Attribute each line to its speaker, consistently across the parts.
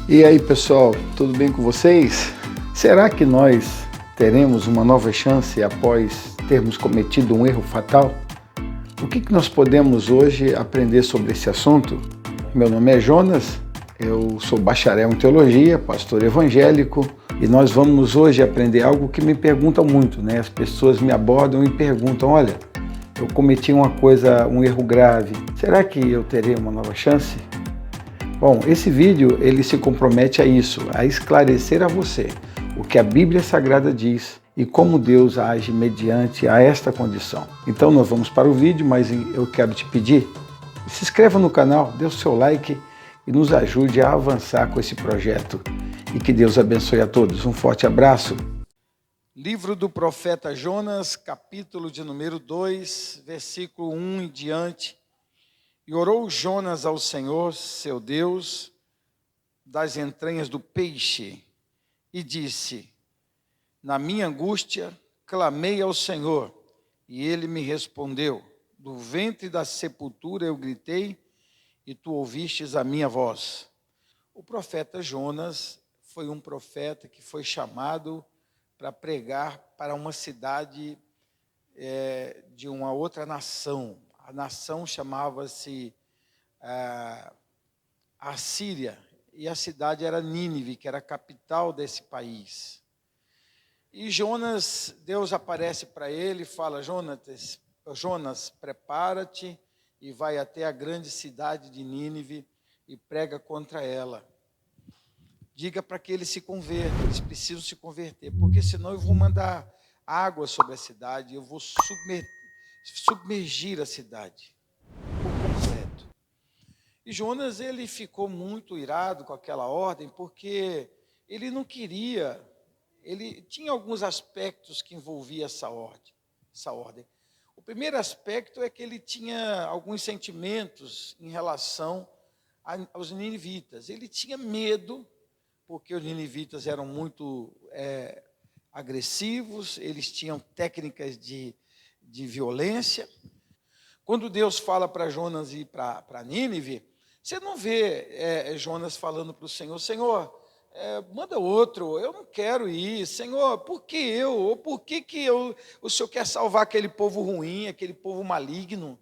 Speaker 1: E aí, pessoal, tudo bem com vocês? Será que nós teremos uma nova chance após termos cometido um erro fatal? O que nós podemos hoje aprender sobre esse assunto? Meu nome é Jonas, eu sou bacharel em teologia, pastor evangélico, e nós vamos hoje aprender algo que me perguntam muito, né? As pessoas me abordam e perguntam, olha, eu cometi um erro grave, será que eu terei uma nova chance? Bom, esse vídeo ele se compromete a isso, a esclarecer a você o que a Bíblia Sagrada diz e como Deus age mediante a esta condição. Então nós vamos para o vídeo, mas eu quero te pedir, se inscreva no canal, dê o seu like e nos ajude a avançar com esse projeto. E que Deus abençoe a todos. Um forte abraço.
Speaker 2: Livro do profeta Jonas, capítulo de número 2, versículo 1 em diante. E orou Jonas ao Senhor, seu Deus, das entranhas do peixe, e disse: na minha angústia, clamei ao Senhor, e ele me respondeu. Do ventre da sepultura eu gritei, e tu ouvistes a minha voz. O profeta Jonas foi um profeta que foi chamado para pregar para uma cidade de uma outra nação. A nação chamava-se Assíria, e a cidade era Nínive, que era a capital desse país. E Jonas, Deus aparece para ele e fala: Jonas, prepara-te e vai até a grande cidade de Nínive e prega contra ela. Diga para que eles se convertam, eles precisam se converter, porque senão eu vou mandar água sobre a cidade, eu vou submergir a cidade por completo. E Jonas, ele ficou muito irado com aquela ordem, porque ele não queria, ele tinha alguns aspectos que envolviam essa ordem. O primeiro aspecto é que ele tinha alguns sentimentos em relação aos ninivitas. Ele tinha medo, porque os ninivitas eram muito agressivos, eles tinham técnicas de violência. Quando Deus fala para Jonas ir para Nínive, você não vê Jonas falando para o Senhor: Senhor, manda outro, eu não quero ir. Senhor, por que eu? Ou por que o Senhor quer salvar aquele povo ruim, aquele povo maligno?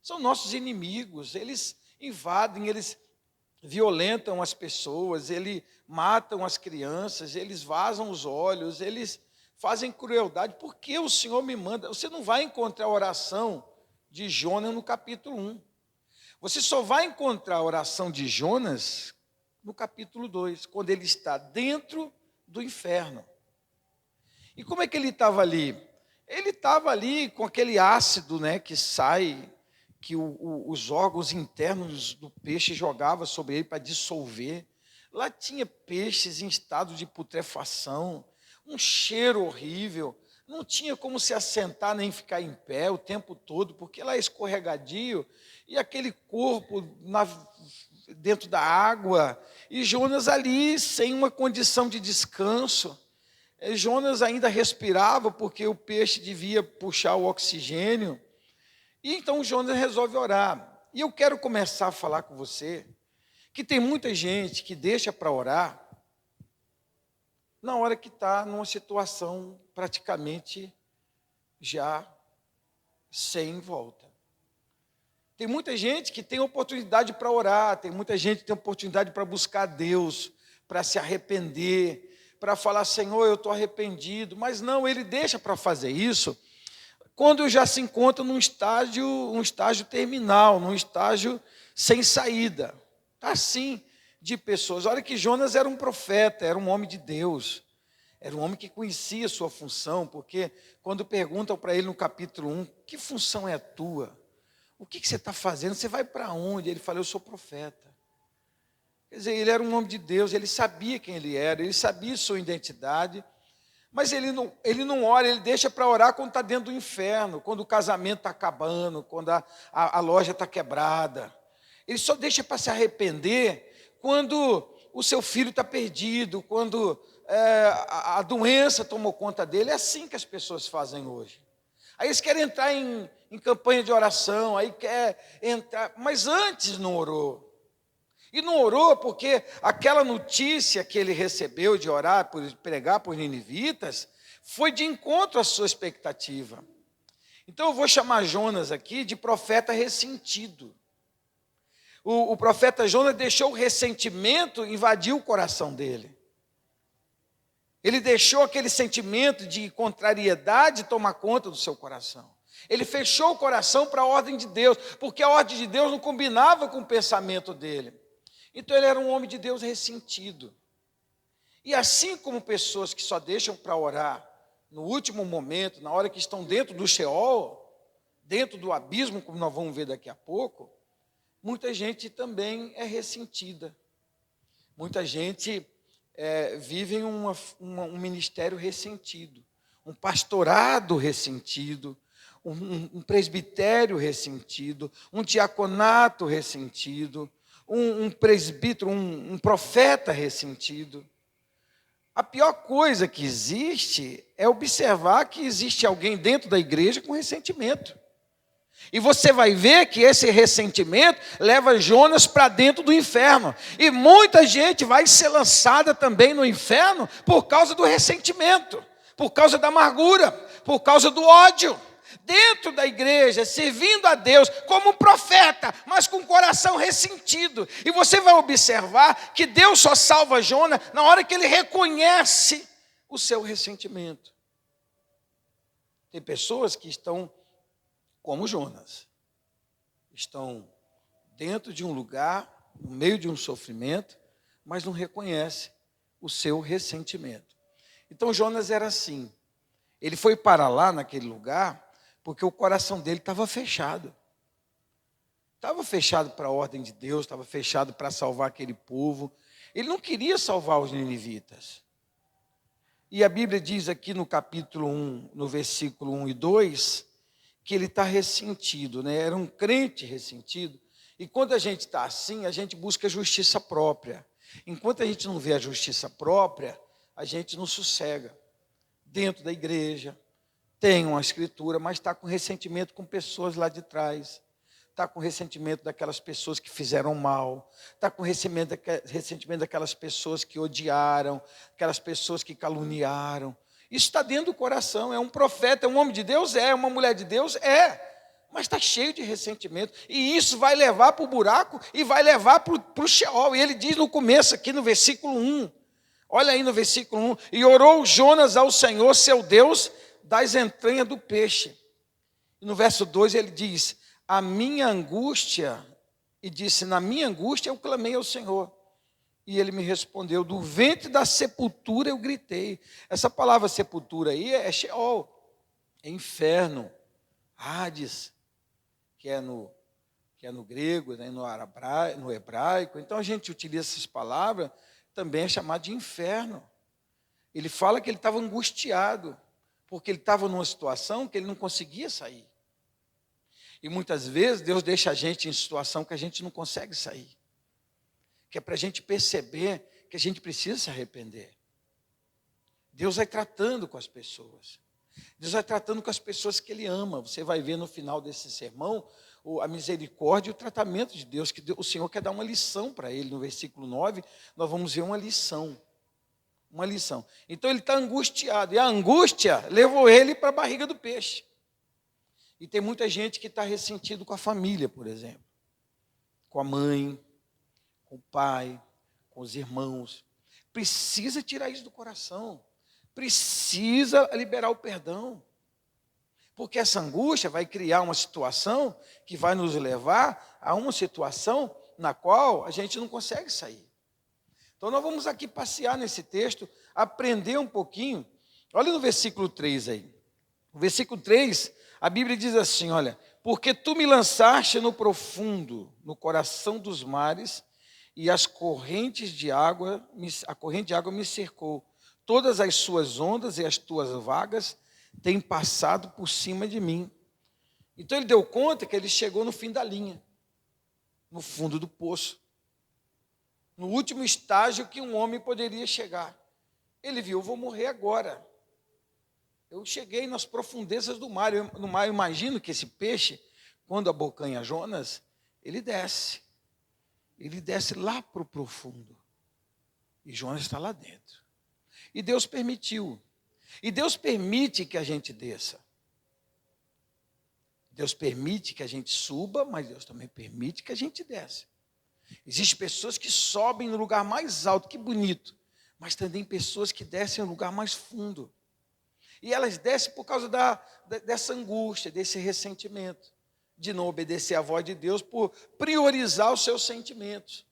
Speaker 2: São nossos inimigos, eles invadem, eles violentam as pessoas, eles matam as crianças, eles vazam os olhos, eles fazem crueldade. Por que o Senhor me manda? Você não vai encontrar a oração de Jonas no capítulo 1. Você só vai encontrar a oração de Jonas no capítulo 2, quando ele está dentro do inferno. E como é que ele estava ali? Ele estava ali com aquele ácido, né, que sai, que os órgãos internos do peixe jogavam sobre ele para dissolver. Lá tinha peixes em estado de putrefação, um cheiro horrível, não tinha como se assentar nem ficar em pé o tempo todo, porque lá é escorregadio, e aquele corpo dentro da água, e Jonas ali sem uma condição de descanso. Jonas ainda respirava, porque o peixe devia puxar o oxigênio. E então Jonas resolve orar. E eu quero começar a falar com você que tem muita gente que deixa para orar na hora que está numa situação praticamente já sem volta. Tem muita gente que tem oportunidade para orar, tem muita gente que tem oportunidade para buscar Deus, para se arrepender, para falar: Senhor, eu estou arrependido. Mas não, ele deixa para fazer isso quando já se encontra num estágio terminal, num estágio sem saída. Assim, de pessoas. Olha que Jonas era um profeta, era um homem de Deus, era um homem que conhecia a sua função, porque quando perguntam para ele no capítulo 1, que função é a tua? O que você está fazendo? Você vai para onde? Ele fala: eu sou profeta. Quer dizer, ele era um homem de Deus, ele sabia quem ele era, ele sabia sua identidade, mas ele não ora, ele deixa para orar quando está dentro do inferno, quando o casamento está acabando, quando a loja está quebrada. Ele só deixa para se arrepender quando o seu filho está perdido, quando a doença tomou conta dele. É assim que as pessoas fazem hoje. Aí eles querem entrar em campanha de oração, aí quer entrar, mas antes não orou. E não orou porque aquela notícia que ele recebeu de orar, por pregar por ninivitas, foi de encontro à sua expectativa. Então eu vou chamar Jonas aqui de profeta ressentido. O profeta Jonas deixou o ressentimento invadir o coração dele. Ele deixou aquele sentimento de contrariedade tomar conta do seu coração. Ele fechou o coração para a ordem de Deus, porque a ordem de Deus não combinava com o pensamento dele. Então ele era um homem de Deus ressentido. E assim como pessoas que só deixam para orar no último momento, na hora que estão dentro do Sheol, dentro do abismo, como nós vamos ver daqui a pouco, muita gente também é ressentida. Muita gente vive um ministério ressentido, um pastorado ressentido, um presbitério ressentido, um diaconato ressentido, um presbítero, um profeta ressentido. A pior coisa que existe é observar que existe alguém dentro da igreja com ressentimento. E você vai ver que esse ressentimento leva Jonas para dentro do inferno. E muita gente vai ser lançada também no inferno por causa do ressentimento, por causa da amargura, por causa do ódio. Dentro da igreja, servindo a Deus como um profeta, mas com o coração ressentido. E você vai observar que Deus só salva Jonas na hora que ele reconhece o seu ressentimento. Tem pessoas que estão como Jonas. Estão dentro de um lugar, no meio de um sofrimento, mas não reconhece o seu ressentimento. Então Jonas era assim. Ele foi para lá naquele lugar porque o coração dele estava fechado. Estava fechado para a ordem de Deus, estava fechado para salvar aquele povo. Ele não queria salvar os ninivitas. E a Bíblia diz aqui no capítulo 1, no versículo 1 e 2, que ele está ressentido, né? Era um crente ressentido. E quando a gente está assim, a gente busca justiça própria. Enquanto a gente não vê a justiça própria, a gente não sossega. Dentro da igreja, tem uma escritura, mas está com ressentimento com pessoas lá de trás. Está com ressentimento daquelas pessoas que fizeram mal. Está com ressentimento daquelas pessoas que odiaram, aquelas pessoas que caluniaram. Isso está dentro do coração. É um profeta, é um homem de Deus? É uma mulher de Deus? É. Mas está cheio de ressentimento. E isso vai levar para o buraco e vai levar para o Sheol. E ele diz no começo, aqui no versículo 1. Olha aí no versículo 1. E orou Jonas ao Senhor, seu Deus, das entranhas do peixe. E no verso 2 ele diz, a minha angústia, e disse, na minha angústia eu clamei ao Senhor. E ele me respondeu, do ventre da sepultura eu gritei. Essa palavra sepultura aí é Sheol, é inferno, Hades, que é no grego, né, no hebraico. Então a gente utiliza essas palavras, também é chamado de inferno. Ele fala que ele estava angustiado, porque ele estava numa situação que ele não conseguia sair. E muitas vezes Deus deixa a gente em situação que a gente não consegue sair. Que é para a gente perceber que a gente precisa se arrepender. Deus vai tratando com as pessoas. Deus vai tratando com as pessoas que Ele ama. Você vai ver no final desse sermão a misericórdia e o tratamento de Deus, que o Senhor quer dar uma lição para ele. No versículo 9, nós vamos ver uma lição. Uma lição. Então ele está angustiado. E a angústia levou ele para a barriga do peixe. E tem muita gente que está ressentido com a família, por exemplo. Com a mãe, com o pai, com os irmãos. Precisa tirar isso do coração. Precisa liberar o perdão. Porque essa angústia vai criar uma situação que vai nos levar a uma situação na qual a gente não consegue sair. Então nós vamos aqui passear nesse texto, aprender um pouquinho. Olha no versículo 3 aí. No versículo 3, a Bíblia diz assim, olha, porque tu me lançaste no profundo, no coração dos mares, e a corrente de água me cercou. Todas as suas ondas e as tuas vagas têm passado por cima de mim. Então ele deu conta que ele chegou no fim da linha, no fundo do poço, no último estágio que um homem poderia chegar. Ele viu, eu vou morrer agora. Eu cheguei nas profundezas do mar. No mar, eu imagino que esse peixe, quando abocanha Jonas, ele desce. ele desce lá para o profundo. E Jonas está lá dentro. E Deus permitiu. E Deus permite que a gente desça. Deus permite que a gente suba, mas Deus também permite que a gente desça. Existem pessoas que sobem no lugar mais alto, que bonito. Mas também pessoas que descem no lugar mais fundo. E elas descem por causa dessa angústia, desse ressentimento. De não obedecer à voz de Deus por priorizar os seus sentimentos.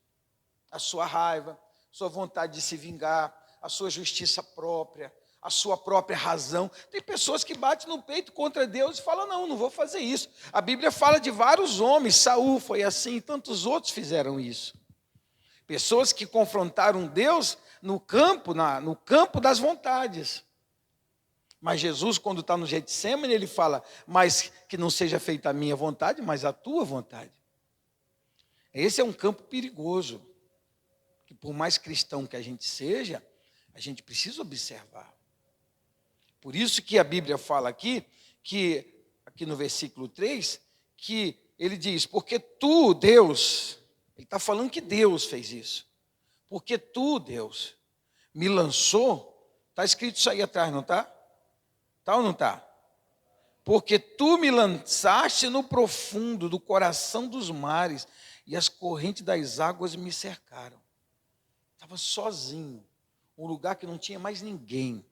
Speaker 2: A sua raiva, sua vontade de se vingar, a sua justiça própria, a sua própria razão. Tem pessoas que batem no peito contra Deus e falam, não vou fazer isso. A Bíblia fala de vários homens, Saul foi assim, tantos outros fizeram isso. Pessoas que confrontaram Deus no campo das vontades. Mas Jesus, quando está no Getsêmani, ele fala, mas que não seja feita a minha vontade, mas a tua vontade. Esse é um campo perigoso, que por mais cristão que a gente seja, a gente precisa observar. Por isso que a Bíblia fala aqui no versículo 3, que ele diz, porque tu, Deus, ele está falando que Deus fez isso. Porque tu, Deus, me lançou, está escrito isso aí atrás, não está? Está ou não está? Porque tu me lançaste no profundo do coração dos mares, e as correntes das águas me cercaram. Estava sozinho, um lugar que não tinha mais ninguém,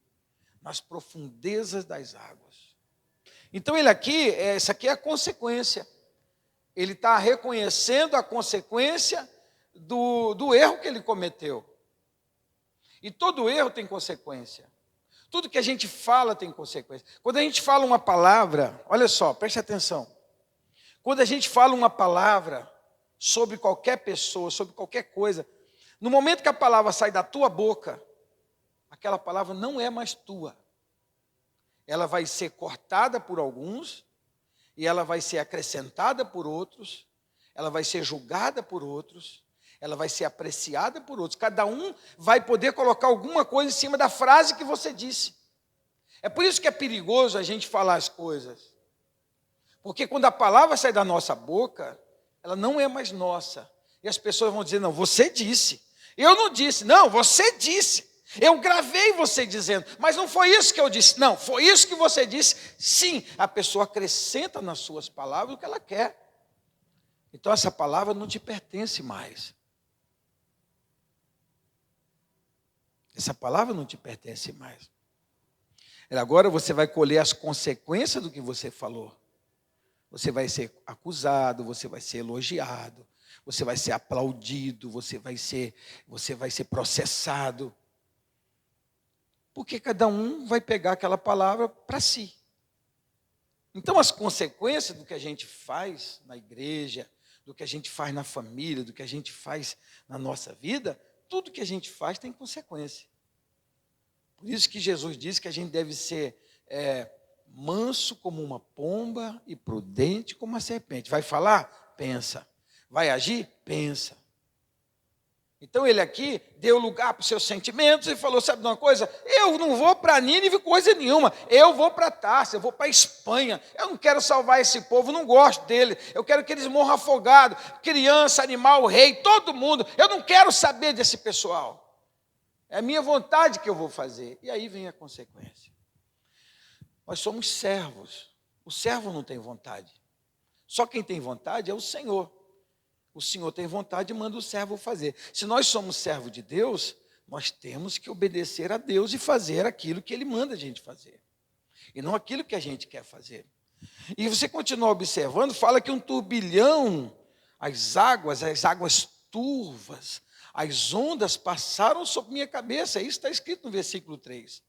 Speaker 2: nas profundezas das águas. Então essa aqui é a consequência. Ele está reconhecendo a consequência do erro que ele cometeu. E todo erro tem consequência. Tudo que a gente fala tem consequência. Quando a gente fala uma palavra, olha só, preste atenção. Quando a gente fala uma palavra sobre qualquer pessoa, sobre qualquer coisa, no momento que a palavra sai da tua boca, aquela palavra não é mais tua. Ela vai ser cortada por alguns, e ela vai ser acrescentada por outros, ela vai ser julgada por outros, ela vai ser apreciada por outros. Cada um vai poder colocar alguma coisa em cima da frase que você disse. É por isso que é perigoso a gente falar as coisas. Porque quando a palavra sai da nossa boca, ela não é mais nossa. E as pessoas vão dizer, não, você disse. Eu não disse. Não, você disse. Eu gravei você dizendo, mas não foi isso que eu disse. Não, foi isso que você disse. Sim, a pessoa acrescenta nas suas palavras o que ela quer. Então essa palavra não te pertence mais. Essa palavra não te pertence mais. Agora você vai colher as consequências do que você falou. Você vai ser acusado, você vai ser elogiado, você vai ser aplaudido, você vai ser processado. Porque cada um vai pegar aquela palavra para si. Então as consequências do que a gente faz na igreja, do que a gente faz na família, do que a gente faz na nossa vida, tudo que a gente faz tem consequência. Por isso que Jesus disse que a gente deve ser manso como uma pomba e prudente como uma serpente. Vai falar? Pensa. Vai agir? Pensa. Então ele aqui deu lugar para os seus sentimentos e falou, sabe de uma coisa? Eu não vou para Nínive coisa nenhuma, eu vou para Tarso, eu vou para a Espanha, eu não quero salvar esse povo, não gosto dele, eu quero que eles morram afogados, criança, animal, rei, todo mundo, eu não quero saber desse pessoal, é a minha vontade que eu vou fazer. E aí vem a consequência. Nós somos servos, o servo não tem vontade, só quem tem vontade é o Senhor. O Senhor tem vontade e manda o servo fazer. Se nós somos servo de Deus, nós temos que obedecer a Deus e fazer aquilo que Ele manda a gente fazer. E não aquilo que a gente quer fazer. E você continua observando, fala que um turbilhão, as águas turvas, as ondas passaram sobre minha cabeça. Isso está escrito no versículo 3.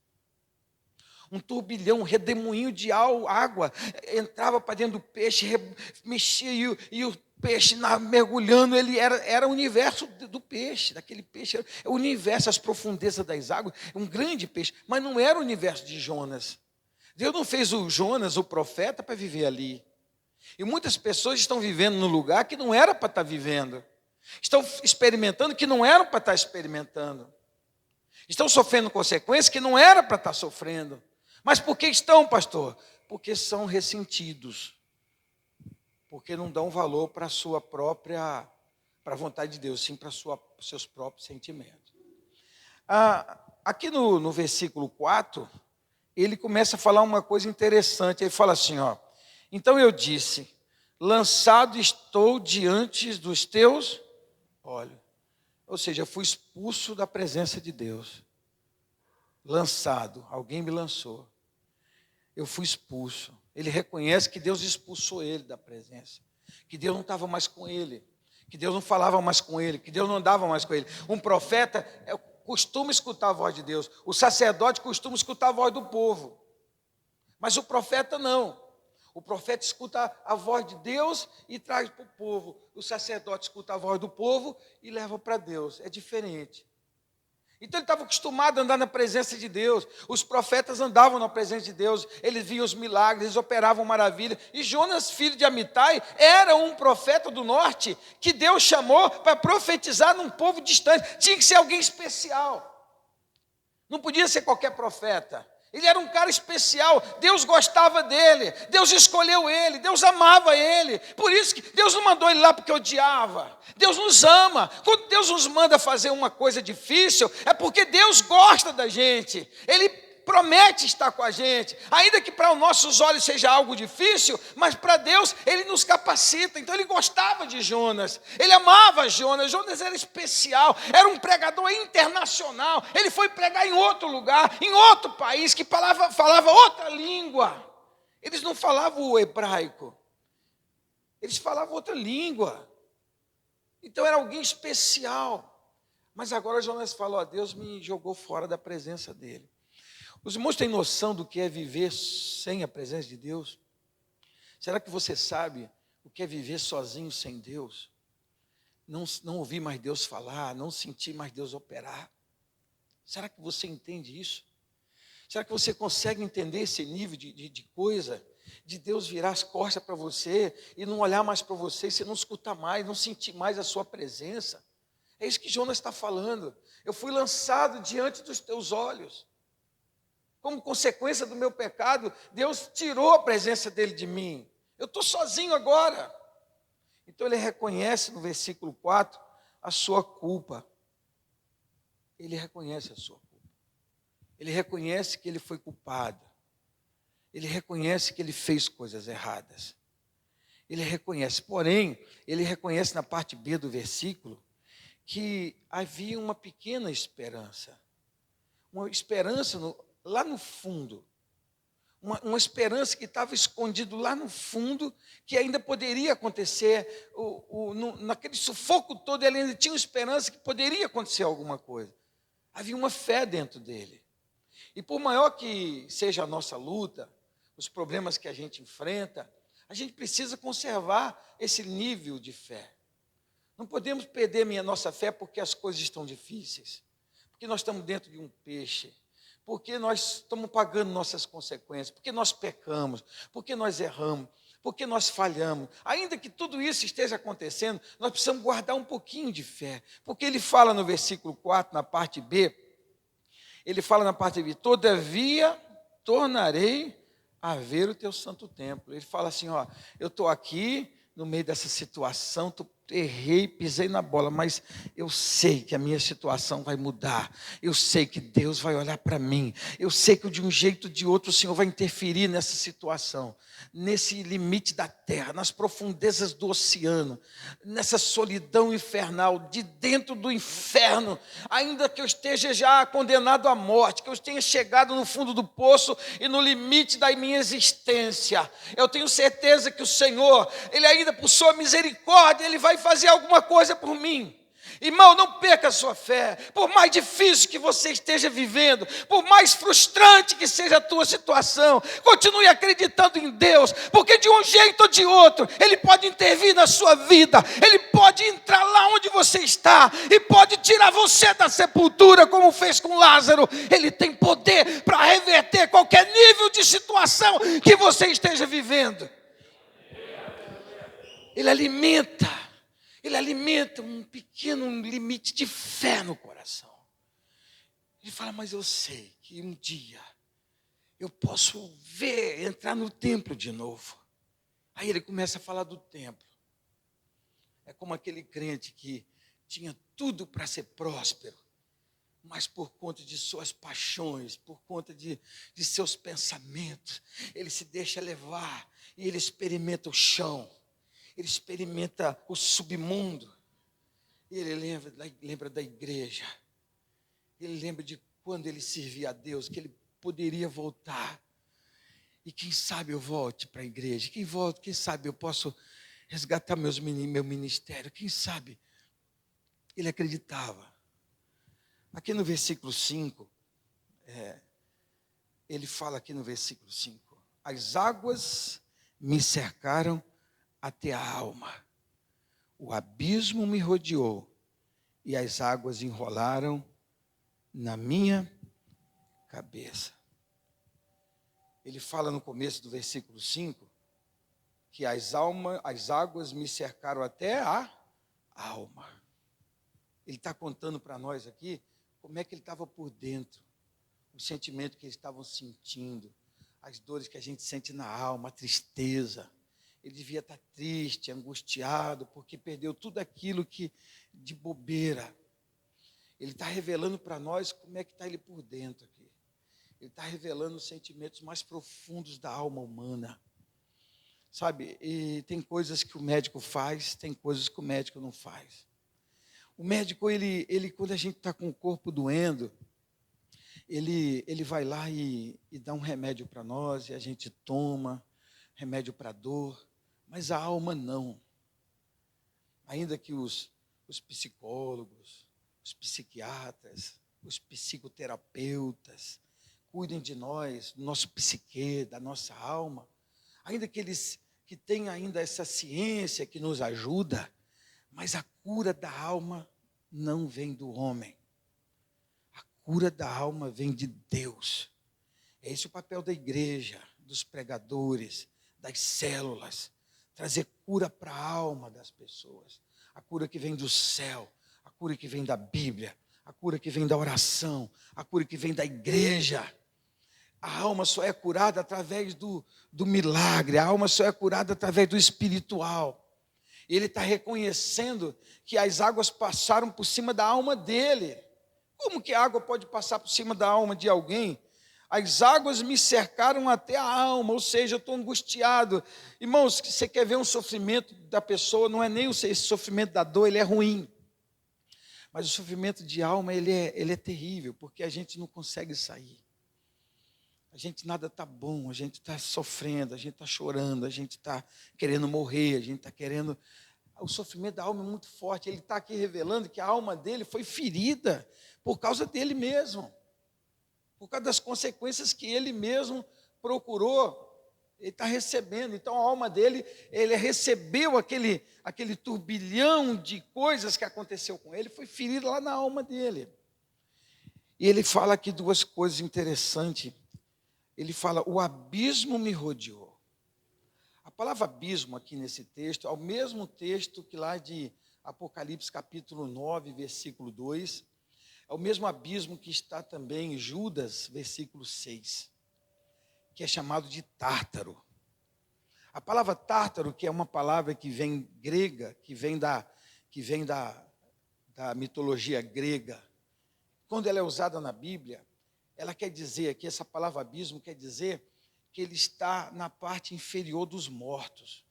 Speaker 2: Um turbilhão, um redemoinho de água, entrava para dentro do peixe, mexia e o peixe mergulhando, ele era o universo do peixe, daquele peixe, era o universo, as profundezas das águas, um grande peixe, mas não era o universo de Jonas. Deus não fez o Jonas, o profeta, para viver ali. E muitas pessoas estão vivendo num lugar que não era para estar vivendo, estão experimentando que não eram para estar experimentando, estão sofrendo consequências que não era para estar sofrendo. Mas por que estão, pastor? Porque são ressentidos. Porque não dão valor para a sua própria para a vontade de Deus, sim para os seus próprios sentimentos. Aqui no versículo 4, ele começa a falar uma coisa interessante. Ele fala assim, ó: então eu disse, lançado estou diante dos teus olhos. Ou seja, eu fui expulso da presença de Deus. Lançado, alguém me lançou. Eu fui expulso. Ele reconhece que Deus expulsou ele da presença. Que Deus não estava mais com ele. Que Deus não falava mais com ele. Que Deus não andava mais com ele. Um profeta costuma escutar a voz de Deus. O sacerdote costuma escutar a voz do povo. Mas o profeta não. O profeta escuta a voz de Deus e traz para o povo. O sacerdote escuta a voz do povo e leva para Deus. É diferente. Então ele estava acostumado a andar na presença de Deus. Os profetas andavam na presença de Deus. Eles viam os milagres, eles operavam maravilha. E Jonas, filho de Amitai, era um profeta do norte que Deus chamou para profetizar num povo distante. Tinha que ser alguém especial. Não podia ser qualquer profeta. Ele era um cara especial, Deus gostava dele, Deus escolheu ele, Deus amava ele. Por isso que Deus não mandou ele lá porque odiava. Deus nos ama. Quando Deus nos manda fazer uma coisa difícil, é porque Deus gosta da gente. Ele promete estar com a gente, ainda que para os nossos olhos seja algo difícil, mas para Deus Ele nos capacita. Então ele gostava de Jonas, ele amava Jonas. Jonas era especial, era um pregador internacional. Ele foi pregar em outro lugar, em outro país, que falava outra língua. Eles não falavam o hebraico, eles falavam outra língua. Então era alguém especial. Mas agora Jonas falou: ó, Deus me jogou fora da presença dele. Os irmãos têm noção do que é viver sem a presença de Deus? Será que você sabe o que é viver sozinho sem Deus? Não ouvir mais Deus falar, não sentir mais Deus operar? Será que você entende isso? Será que você consegue entender esse nível de coisa? De Deus virar as costas para você e não olhar mais para você, você não escutar mais, não sentir mais a sua presença? É isso que Jonas está falando. Eu fui lançado diante dos teus olhos. Como consequência do meu pecado, Deus tirou a presença dele de mim. Eu estou sozinho agora. Então ele reconhece no versículo 4 a sua culpa. Ele reconhece a sua culpa. Ele reconhece que ele foi culpado. Ele reconhece que ele fez coisas erradas. Ele reconhece, porém, ele reconhece na parte B do versículo que havia uma pequena esperança. Uma esperança lá no fundo, uma esperança que estava escondido lá no fundo, que ainda poderia acontecer, naquele sufoco todo, ele ainda tinha uma esperança que poderia acontecer alguma coisa. Havia uma fé dentro dele. E por maior que seja a nossa luta, os problemas que a gente enfrenta, a gente precisa conservar esse nível de fé. Não podemos perder a nossa fé porque as coisas estão difíceis, porque nós estamos dentro de um peixe, porque nós estamos pagando nossas consequências, porque nós pecamos, porque nós erramos, porque nós falhamos. Ainda que tudo isso esteja acontecendo, nós precisamos guardar um pouquinho de fé, porque ele fala no versículo 4, na parte B, ele fala na parte B: todavia tornarei a ver o teu santo templo. Ele fala assim, ó, eu estou aqui no meio dessa situação, errei, pisei na bola, mas eu sei que a minha situação vai mudar. Eu sei que Deus vai olhar para mim. Eu sei que de um jeito ou de outro o Senhor vai interferir nessa situação, nesse limite da terra, nas profundezas do oceano, nessa solidão infernal, de dentro do inferno, ainda que eu esteja já condenado à morte, que eu tenha chegado no fundo do poço e no limite da minha existência, eu tenho certeza que o Senhor, Ele ainda por sua misericórdia, Ele vai fazer alguma coisa por mim. Irmão, não perca a sua fé. Por mais difícil que você esteja vivendo, por mais frustrante que seja a tua situação, continue acreditando em Deus, porque de um jeito ou de outro, Ele pode intervir na sua vida, Ele pode entrar lá onde você está, e pode tirar você da sepultura, como fez com Lázaro. Ele tem poder para reverter qualquer nível de situação que você esteja vivendo. Ele alimenta um pequeno limite de fé no coração. Ele fala, mas eu sei que um dia eu posso entrar no templo de novo. Aí ele começa a falar do templo. É como aquele crente que tinha tudo para ser próspero, mas por conta de suas paixões, por conta de seus pensamentos, ele se deixa levar e ele experimenta o chão, ele experimenta o submundo, e ele lembra da igreja, ele lembra de quando ele servia a Deus, que ele poderia voltar. E quem sabe eu volte para a igreja, quem sabe eu posso resgatar meu ministério, quem sabe. Ele acreditava. Aqui no versículo 5, ele fala aqui no versículo 5, as águas me cercaram até a alma, o abismo me rodeou e as águas enrolaram na minha cabeça. Ele fala no começo do versículo 5 que as águas me cercaram até a alma. Ele está contando para nós aqui como é que ele estava por dentro, o sentimento que eles estavam sentindo, as dores que a gente sente na alma, a tristeza. Ele devia estar triste, angustiado, porque perdeu tudo aquilo que de bobeira. Ele está revelando para nós como é que está ele por dentro aqui. Ele está revelando os sentimentos mais profundos da alma humana. Sabe, e tem coisas que o médico faz, tem coisas que o médico não faz. O médico, ele quando a gente está com o corpo doendo, ele vai lá e dá um remédio para nós, e a gente toma remédio para dor, mas a alma não. Ainda que os psicólogos, os psiquiatras, os psicoterapeutas cuidem de nós, do nosso psique, da nossa alma, ainda que eles que tenham ainda essa ciência que nos ajuda, mas a cura da alma não vem do homem. A cura da alma vem de Deus. É esse o papel da igreja, dos pregadores, das células. Trazer cura para a alma das pessoas. A cura que vem do céu, a cura que vem da Bíblia, a cura que vem da oração, a cura que vem da igreja. A alma só é curada através do milagre, a alma só é curada através do espiritual. Ele está reconhecendo que as águas passaram por cima da alma dele. Como que a água pode passar por cima da alma de alguém? As águas me cercaram até a alma, ou seja, eu estou angustiado. Irmãos, você quer ver um sofrimento da pessoa, não é nem esse sofrimento da dor, ele é ruim. Mas o sofrimento de alma, ele é terrível, porque a gente não consegue sair. A gente nada está bom, a gente está sofrendo, a gente está chorando, a gente está querendo morrer, a gente está querendo... O sofrimento da alma é muito forte. Ele está aqui revelando que a alma dele foi ferida por causa dele mesmo. Por causa das consequências que ele mesmo procurou, ele está recebendo. Então a alma dele, ele recebeu aquele turbilhão de coisas que aconteceu com ele, foi ferido lá na alma dele. E ele fala aqui duas coisas interessantes. Ele fala, o abismo me rodeou. A palavra abismo aqui nesse texto é o mesmo texto que lá de Apocalipse capítulo 9, versículo 2. É o mesmo abismo que está também em Judas, versículo 6, que é chamado de Tártaro. A palavra Tártaro, que é uma palavra que vem grega, que vem da mitologia grega, quando ela é usada na Bíblia, ela quer dizer aqui, essa palavra abismo quer dizer que ele está na parte inferior dos mortos.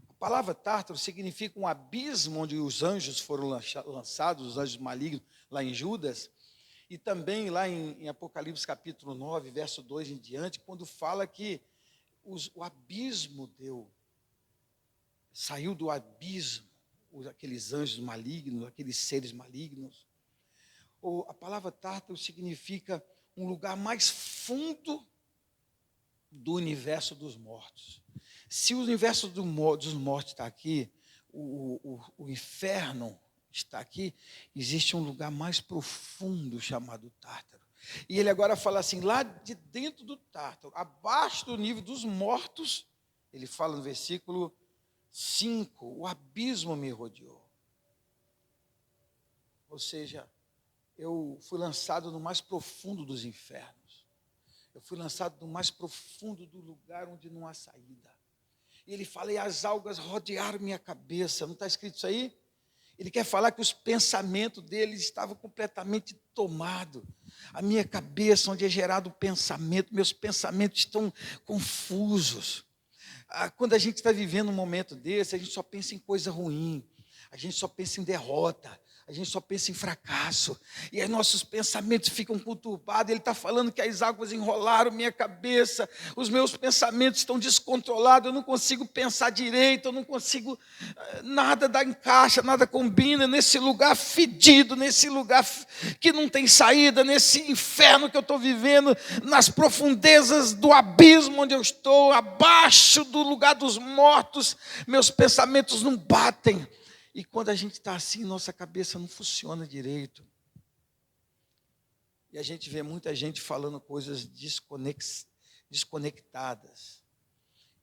Speaker 2: A palavra Tártaro significa um abismo onde os anjos foram lançados, os anjos malignos, lá em Judas, e também lá em Apocalipse capítulo 9, verso 2 em diante, quando fala que o abismo saiu do abismo, aqueles anjos malignos, aqueles seres malignos. A palavra Tártaro significa um lugar mais fundo do universo dos mortos. Se o universo dos mortos está aqui, o inferno está aqui, existe um lugar mais profundo chamado Tártaro. E ele agora fala assim, lá de dentro do Tártaro, abaixo do nível dos mortos, ele fala no versículo 5, o abismo me rodeou. Ou seja, eu fui lançado no mais profundo dos infernos. Eu fui lançado no mais profundo do lugar onde não há saída. E ele fala, e as algas rodearam minha cabeça. Não está escrito isso aí? Ele quer falar que os pensamentos dele estavam completamente tomados. A minha cabeça, onde é gerado o pensamento, meus pensamentos estão confusos. Quando a gente está vivendo um momento desse, a gente só pensa em coisa ruim. A gente só pensa em derrota. A gente só pensa em fracasso. E aí nossos pensamentos ficam conturbados. Ele está falando que as águas enrolaram minha cabeça. Os meus pensamentos estão descontrolados. Eu não consigo pensar direito. Eu não consigo... Nada dá encaixa, nada combina. Nesse lugar fedido, nesse lugar que não tem saída, nesse inferno que eu estou vivendo, nas profundezas do abismo onde eu estou, abaixo do lugar dos mortos, meus pensamentos não batem. E quando a gente está assim, nossa cabeça não funciona direito. E a gente vê muita gente falando coisas desconectadas.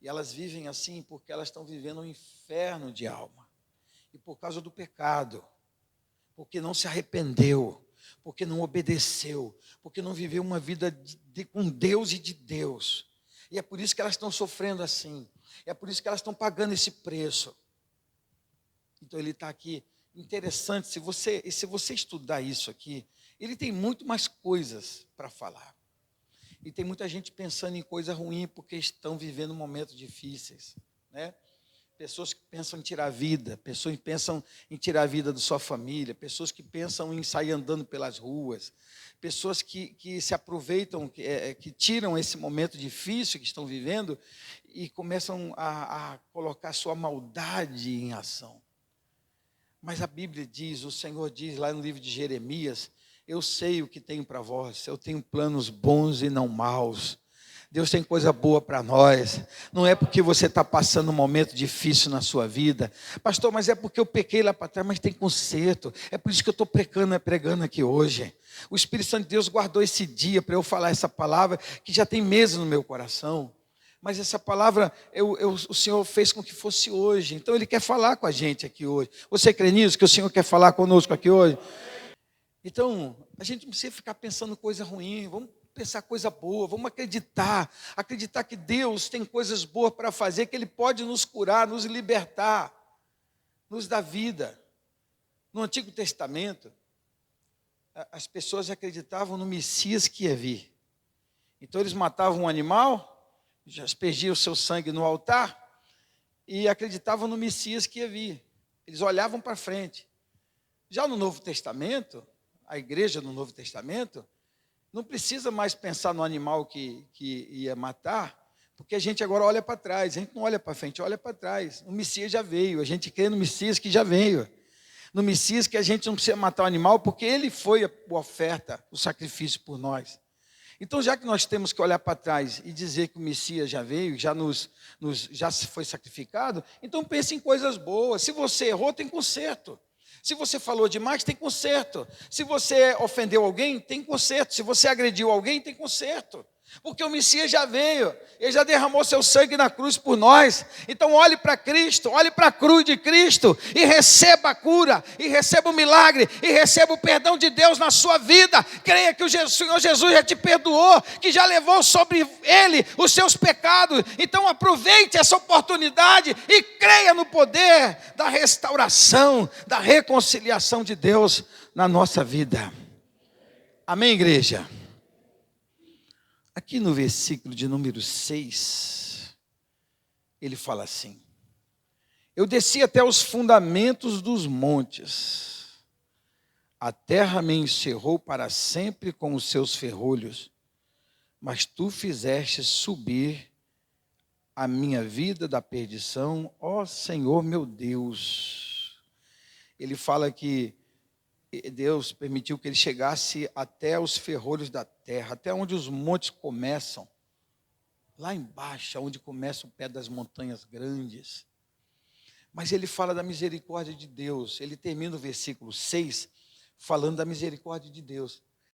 Speaker 2: E elas vivem assim porque elas estão vivendo um inferno de alma. E por causa do pecado. Porque não se arrependeu. Porque não obedeceu. Porque não viveu uma vida com Deus e de Deus. E é por isso que elas estão sofrendo assim. É por isso que elas estão pagando esse preço. Então ele está aqui, interessante, se você estudar isso aqui, ele tem muito mais coisas para falar. E tem muita gente pensando em coisa ruim porque estão vivendo momentos difíceis, né? Pessoas que pensam em tirar a vida, pessoas que pensam em tirar a vida da sua família, pessoas que pensam em sair andando pelas ruas, pessoas que se aproveitam, que tiram esse momento difícil que estão vivendo e começam a colocar sua maldade em ação. Mas a Bíblia diz, o Senhor diz lá no livro de Jeremias, eu sei o que tenho para vós, eu tenho planos bons e não maus. Deus tem coisa boa para nós. Não é porque você está passando um momento difícil na sua vida. Pastor, mas é porque eu pequei lá para trás, mas tem conserto. É por isso que eu estou pregando aqui hoje. O Espírito Santo de Deus guardou esse dia para eu falar essa palavra que já tem meses no meu coração. Mas essa palavra o Senhor fez com que fosse hoje. Então Ele quer falar com a gente aqui hoje. Você crê nisso, que o Senhor quer falar conosco aqui hoje? Então, a gente não precisa ficar pensando coisa ruim. Vamos pensar coisa boa. Vamos acreditar. Acreditar que Deus tem coisas boas para fazer, que Ele pode nos curar, nos libertar, nos dar vida. No Antigo Testamento, as pessoas acreditavam no Messias que ia vir. Então eles matavam um animal, já aspergiam o seu sangue no altar e acreditavam no Messias que ia vir. Eles olhavam para frente. Já no Novo Testamento, a igreja no Novo Testamento, não precisa mais pensar no animal que ia matar, porque a gente agora olha para trás, a gente não olha para frente, olha para trás. O Messias já veio, a gente crê no Messias que já veio. No Messias que a gente não precisa matar o animal, porque ele foi a oferta, o sacrifício por nós. Então, já que nós temos que olhar para trás e dizer que o Messias já veio, já foi sacrificado, então pense em coisas boas. Se você errou, tem conserto. Se você falou demais, tem conserto. Se você ofendeu alguém, tem conserto. Se você agrediu alguém, tem conserto. Porque o Messias já veio, Ele já derramou seu sangue na cruz por nós. Então olhe para Cristo, olhe para a cruz de Cristo e receba a cura, e receba o milagre, e receba o perdão de Deus na sua vida. Creia que o Senhor Jesus já te perdoou, que já levou sobre Ele os seus pecados. Então aproveite essa oportunidade e creia no poder da restauração, da reconciliação de Deus na nossa vida. Amém, igreja? Aqui no versículo de número 6, ele fala assim: eu desci até os fundamentos dos montes, a terra me encerrou para sempre com os seus ferrolhos, mas tu fizeste subir a minha vida da perdição, ó Senhor meu Deus. Ele fala que Deus permitiu que ele chegasse até os ferrolhos da terra, até onde os montes começam, lá embaixo, onde começa o pé das montanhas grandes. Mas ele fala da misericórdia de Deus. Ele termina o versículo 6 falando da misericórdia de Deus.